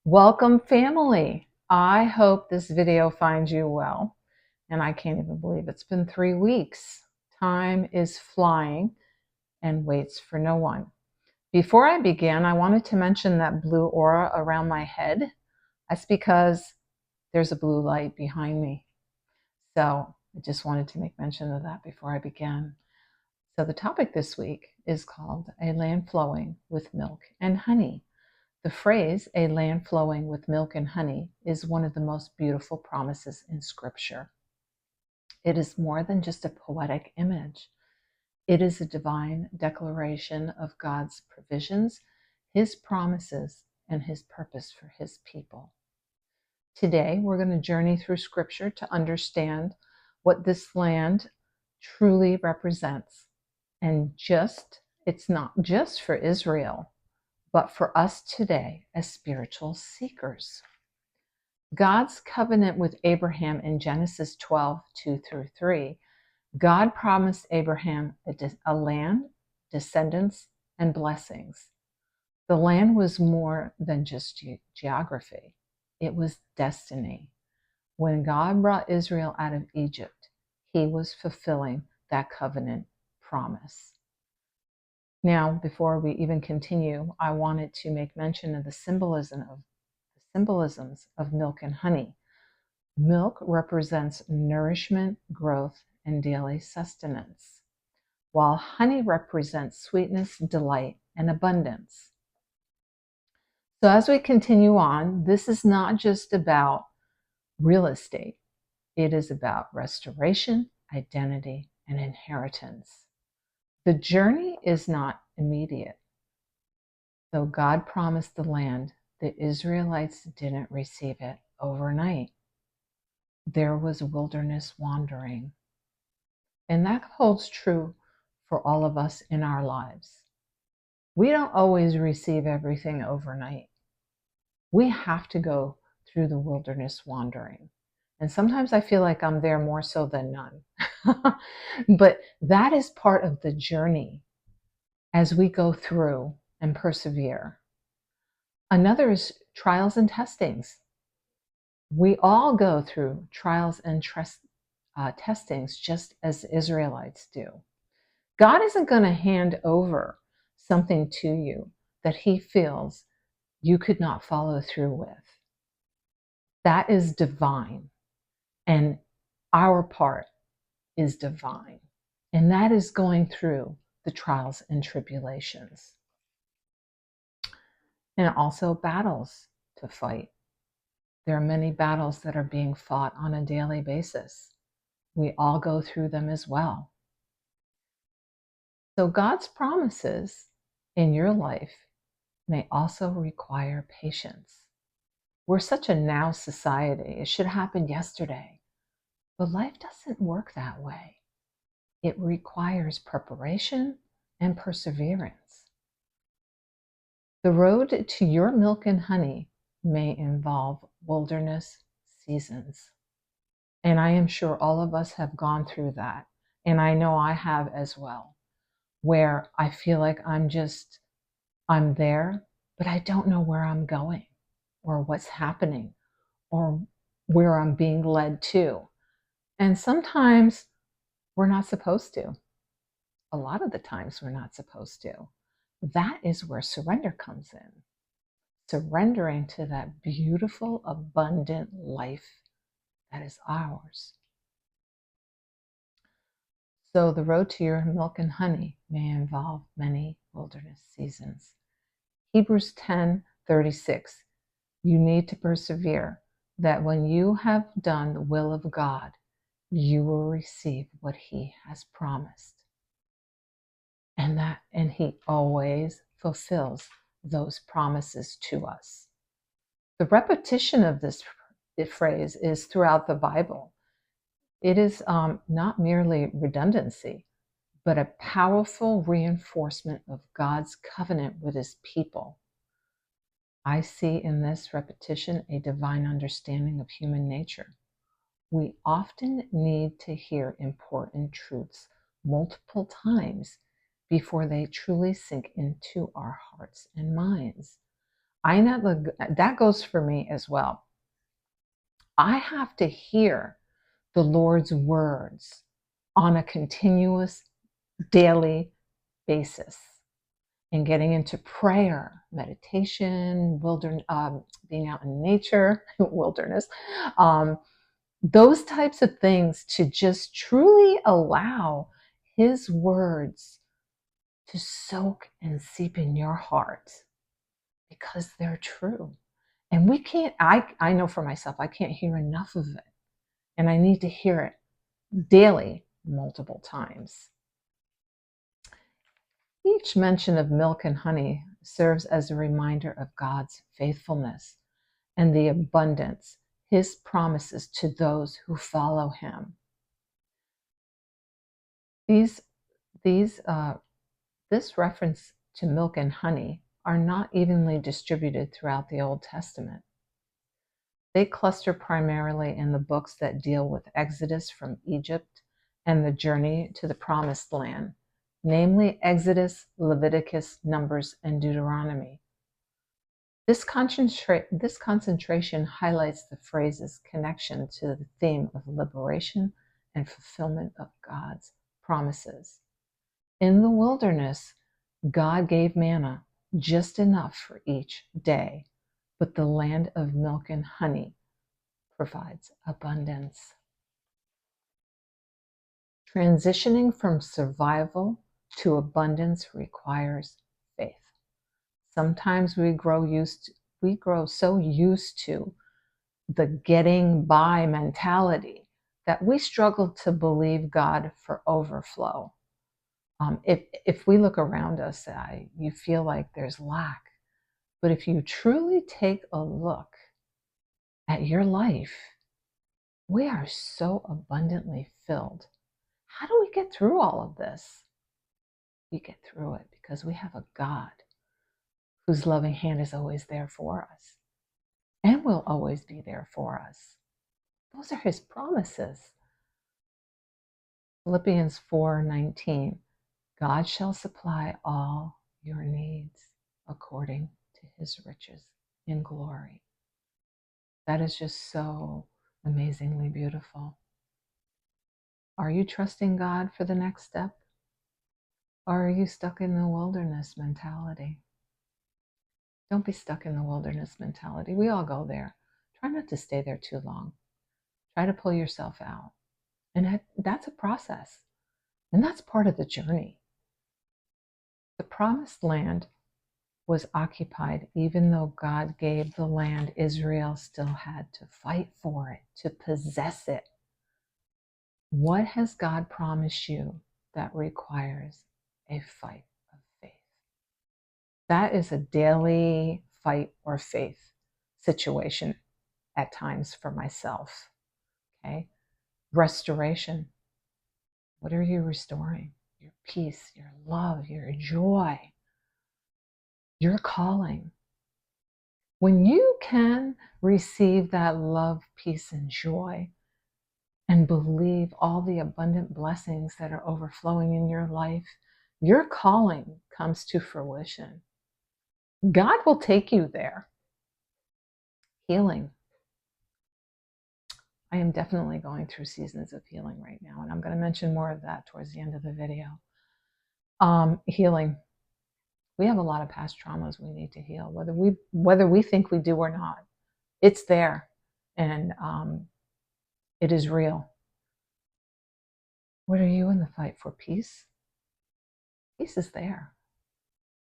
Welcome, family. I hope this video finds you well. And I can't even believe it's been 3 weeks. Time is flying and waits for no one. Before I begin, I wanted to mention that blue aura around my head. That's because there's a blue light behind me. So I just wanted to make mention of that before I begin. So the topic this week is called A Land Flowing with Milk and Honey. The phrase, a land flowing with milk and honey, is one of the most beautiful promises in Scripture. It is more than just a poetic image. It is a divine declaration of God's provisions, His promises, and His purpose for His people. Today, we're going to journey through Scripture to understand what this land truly represents. And it's not just for Israel, but for us today as spiritual seekers. God's covenant with Abraham in Genesis 12, 2-3, God promised Abraham a land, descendants, and blessings. The land was more than just geography. It was destiny. When God brought Israel out of Egypt, He was fulfilling that covenant promise. Now, before we even continue, I wanted to make mention of the symbolisms of milk and honey. Milk represents nourishment, growth, and daily sustenance, while honey represents sweetness, delight, and abundance. So as we continue on, this is not just about real estate. It is about restoration, identity, and inheritance. The journey is not immediate. Though God promised the land, the Israelites didn't receive it overnight. There was wilderness wandering. And that holds true for all of us in our lives. We don't always receive everything overnight. We have to go through the wilderness wandering. And sometimes I feel like I'm there more so than none. But that is part of the journey as we go through and persevere. Another is trials and testings. We all go through trials and testings just as the Israelites do. God isn't going to hand over something to you that He feels you could not follow through with. That is divine. And our part is divine. And that is going through the trials and tribulations. And also battles to fight. There are many battles that are being fought on a daily basis. We all go through them as well. So God's promises in your life may also require patience. We're such a now society. It should happen yesterday. But life doesn't work that way. It requires preparation and perseverance. The road to your milk and honey may involve wilderness seasons. And I am sure all of us have gone through that. And I know I have as well, where I feel like I'm there, but I don't know where I'm going or what's happening or where I'm being led to. And sometimes we're not supposed to. A lot of the times we're not supposed to. That is where surrender comes in. Surrendering to that beautiful, abundant life that is ours. So the road to your milk and honey may involve many wilderness seasons. Hebrews 10:36. You need to persevere, that when you have done the will of God, you will receive what He has promised. And He always fulfills those promises to us. The repetition of this phrase is throughout the Bible. It is not merely redundancy, but a powerful reinforcement of God's covenant with His people. I see in this repetition a divine understanding of human nature. We often need to hear important truths multiple times before they truly sink into our hearts and minds. I know that goes for me as well. I have to hear the Lord's words on a continuous daily basis, and getting into prayer, meditation, being out in nature, wilderness, those types of things, to just truly allow His words to soak and seep in your heart, because they're true. And we can't, I know for myself, I can't hear enough of it. And I need to hear it daily, multiple times. Each mention of milk and honey serves as a reminder of God's faithfulness and the abundance His promises to those who follow Him. This reference to milk and honey are not evenly distributed throughout the Old Testament. They cluster primarily in the books that deal with Exodus from Egypt and the journey to the Promised Land, namely Exodus, Leviticus, Numbers, and Deuteronomy. This concentration highlights the phrase's connection to the theme of liberation and fulfillment of God's promises. In the wilderness, God gave manna, just enough for each day, but the land of milk and honey provides abundance. Transitioning from survival to abundance requires faith. Sometimes we grow so used to the getting by mentality that we struggle to believe God for overflow. If we look around us, you feel like there's lack. But if you truly take a look at your life, we are so abundantly filled. How do we get through all of this? We get through it because we have a God whose loving hand is always there for us and will always be there for us. Those are His promises. Philippians 4:19, God shall supply all your needs according to His riches in glory. That is just so amazingly beautiful. Are you trusting God for the next step? Or are you stuck in the wilderness mentality? Don't be stuck in the wilderness mentality. We all go there. Try not to stay there too long. Try to pull yourself out. And that's a process. And that's part of the journey. The promised land was occupied. Even though God gave the land, Israel still had to fight for it, to possess it. What has God promised you that requires a fight of faith? That is a daily fight or faith situation at times for myself. Okay? Restoration. What are you restoring? Your peace, your love, your joy, your calling. When you can receive that love, peace, and joy, and believe all the abundant blessings that are overflowing in your life, your calling comes to fruition. God will take you there. Healing. I am definitely going through seasons of healing right now, and I'm going to mention more of that towards the end of the video. Healing. We have a lot of past traumas we need to heal, whether we think we do or not. It's there, and it is real. What are you in the fight for? Peace? Peace is there,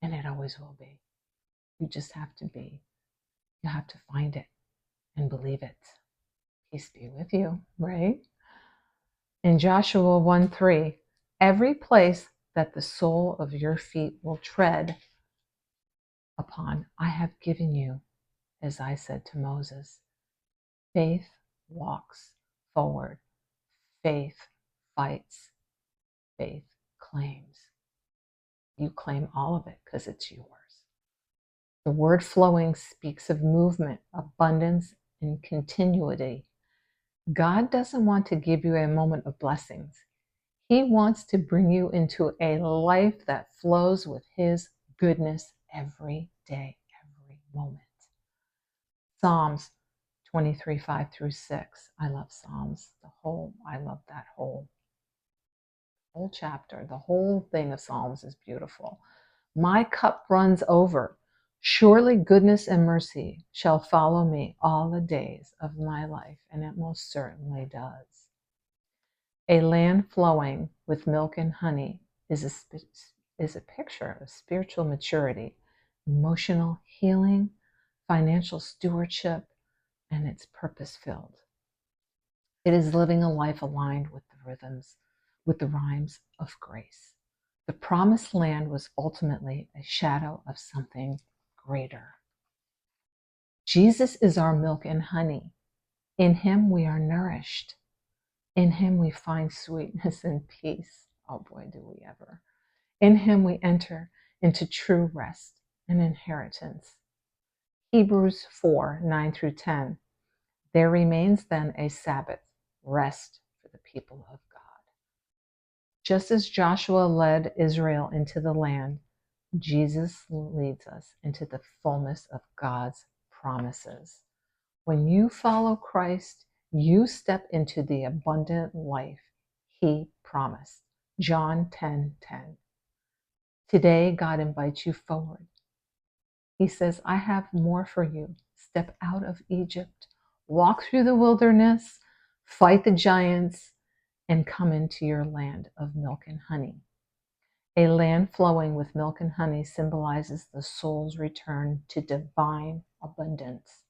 and it always will be. You just have to be. You have to find it and believe it. Peace be with you, right? In Joshua 1:3, every place that the sole of your feet will tread upon, I have given you, as I said to Moses. Faith walks forward. Faith fights. Faith claims. You claim all of it because it's yours. The word flowing speaks of movement, abundance, and continuity. God doesn't want to give you a moment of blessings. He wants to bring you into a life that flows with His goodness every day, every moment. Psalms 23, 5 through 6. I love Psalms. I love that whole chapter. The whole thing of Psalms is beautiful. My cup runs over. Surely goodness and mercy shall follow me all the days of my life, and it most certainly does. A land flowing with milk and honey is a picture of spiritual maturity, emotional healing, financial stewardship, and it's purpose-filled. It is living a life aligned with the rhymes of grace. The promised land was ultimately a shadow of something greater. Jesus is our milk and honey. In him we are nourished. In him we find sweetness and peace. Oh boy, do we ever. In him we enter into true rest and inheritance. Hebrews 4, 9 through 10. There remains then a Sabbath rest for the people of God. Just as Joshua led Israel into the land, Jesus leads us into the fullness of God's promises. When you follow Christ, you step into the abundant life he promised. John 10:10. Today, God invites you forward. He says, I have more for you. Step out of Egypt, walk through the wilderness, fight the giants, and come into your land of milk and honey. A land flowing with milk and honey symbolizes the soul's return to divine abundance,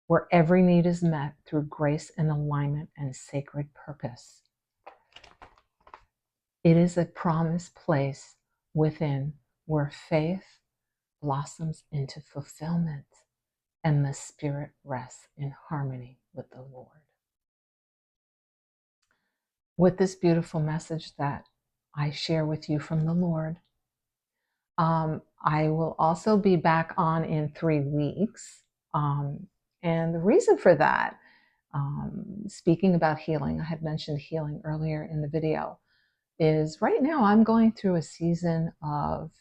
where every need is met through grace and alignment and sacred purpose. It is a promised place within where faith blossoms into fulfillment and the spirit rests in harmony with the Lord. With this beautiful message that I share with you from the Lord, I will also be back on in 3 weeks. And the reason for that, speaking about healing, I had mentioned healing earlier in the video, is right now I'm going through a season of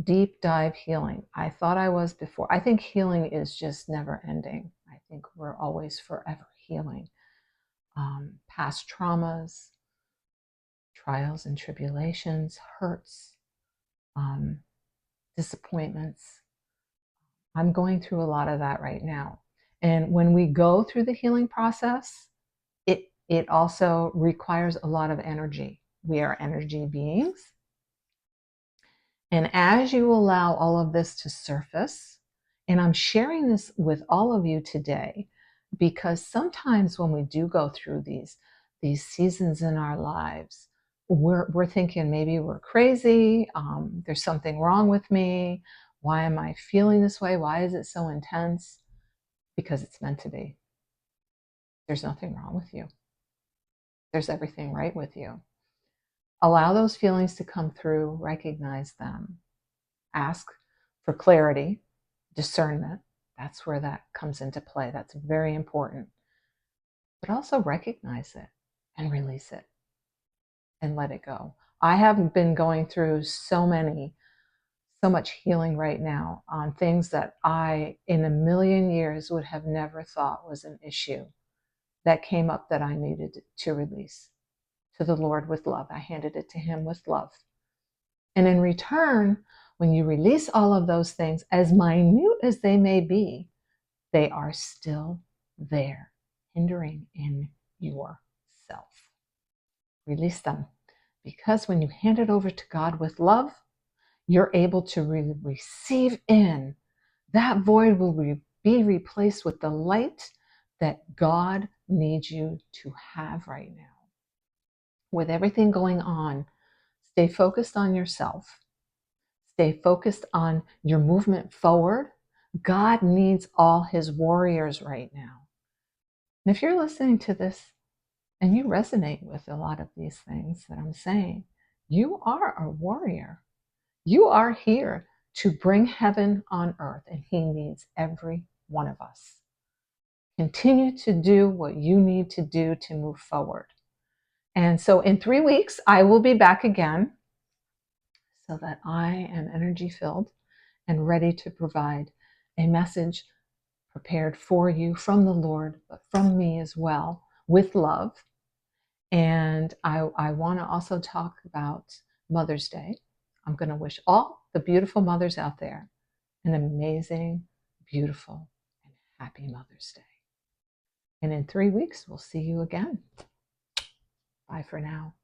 deep dive healing. I thought I was before. I think healing is just never ending. I think we're always forever healing. Past traumas, trials and tribulations, hurts, disappointments. I'm going through a lot of that right now. And when we go through the healing process, it also requires a lot of energy. We are energy beings. And as you allow all of this to surface, and I'm sharing this with all of you today, because sometimes when we do go through these seasons in our lives, we're thinking maybe we're crazy, there's something wrong with me, why am I feeling this way, why is it so intense? Because it's meant to be. There's nothing wrong with you. There's everything right with you. Allow those feelings to come through, recognize them, ask for clarity, discernment. That's where that comes into play. That's very important. But also recognize it and release it and let it go. I have been going through so much healing right now on things that I, in a million years, would have never thought was an issue that came up that I needed to release to the Lord with love. I handed it to him with love. And in return, when you release all of those things, as minute as they may be, they are still there, hindering in yourself. Release them. Because when you hand it over to God with love, you're able to receive in. That void will be replaced with the light that God needs you to have right now. With everything going on, stay focused on yourself. Stay focused on your movement forward. God needs all his warriors right now. And if you're listening to this and you resonate with a lot of these things that I'm saying, you are a warrior. You are here to bring heaven on earth, and he needs every one of us. Continue to do what you need to do to move forward. And so in 3 weeks, I will be back again so that I am energy filled and ready to provide a message prepared for you from the Lord, but from me as well, with love. And I want to also talk about Mother's Day. I'm going to wish all the beautiful mothers out there an amazing, beautiful, and happy Mother's Day. And in 3 weeks, we'll see you again. Bye for now.